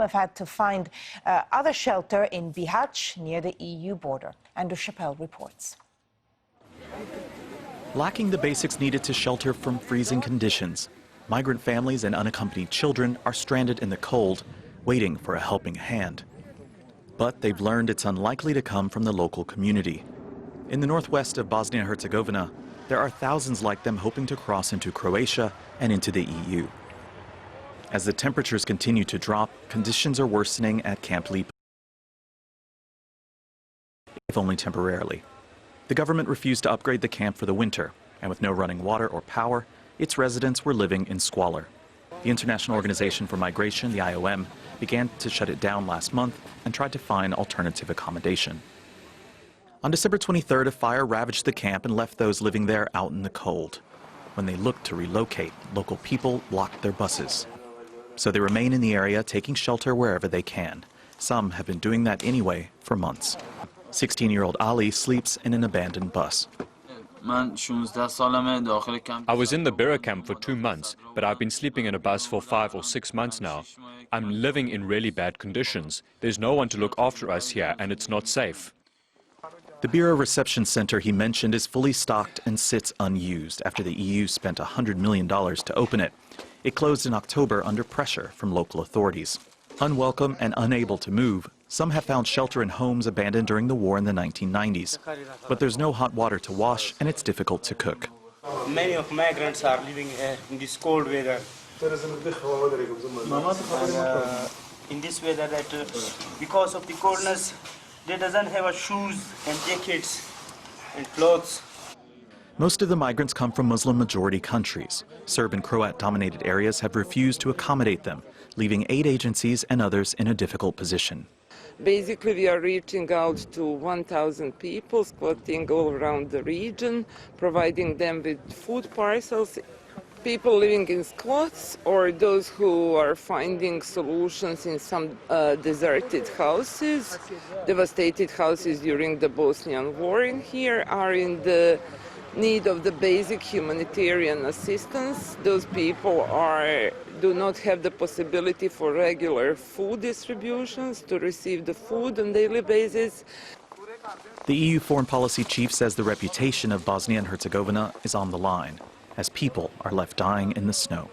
have had to find other shelter in Bihać near the EU border. Andrew Chappelle reports. Lacking the basics needed to shelter from freezing conditions, migrant families and unaccompanied children are stranded in the cold, waiting for a helping hand. But they've learned it's unlikely to come from the local community. In the northwest of Bosnia and Herzegovina, there are thousands like them hoping to cross into Croatia and into the EU. As the temperatures continue to drop, conditions are worsening at Camp Lipa, if only temporarily. The government refused to upgrade the camp for the winter, and with no running water or power, its residents were living in squalor. The International Organization for Migration, the IOM, began to shut it down last month and tried to find alternative accommodation. On December 23rd, a fire ravaged the camp and left those living there out in the cold. When they looked to relocate, local people blocked their buses. So they remain in the area, taking shelter wherever they can. Some have been doing that anyway for months. 16-year-old Ali sleeps in an abandoned bus. I was in the Bira camp for 2 months, but I've been sleeping in a bus for 5 or 6 months now. I'm living in really bad conditions. There's no one to look after us here, and it's not safe. The Bira reception center he mentioned is fully stocked and sits unused after the EU spent $100 million to open it. It closed in October under pressure from local authorities. Unwelcome and unable to move, some have found shelter in homes abandoned during the war in the 1990s. But there's no hot water to wash, and it's difficult to cook. Many of migrants are living in this cold weather. In this weather, because of the coldness, they doesn't have shoes and jackets and clothes. Most of the migrants come from Muslim-majority countries. Serb and Croat-dominated areas have refused to accommodate them, leaving aid agencies and others in a difficult position. Basically, we are reaching out to 1,000 people, squatting all around the region, providing them with food parcels. People living in squats or those who are finding solutions in some deserted houses, devastated houses during the Bosnian War in here are in the need of the basic humanitarian assistance. Those people do not have the possibility for regular food distributions to receive the food on a daily basis. The EU foreign policy chief says the reputation of Bosnia and Herzegovina is on the line, as people are left dying in the snow.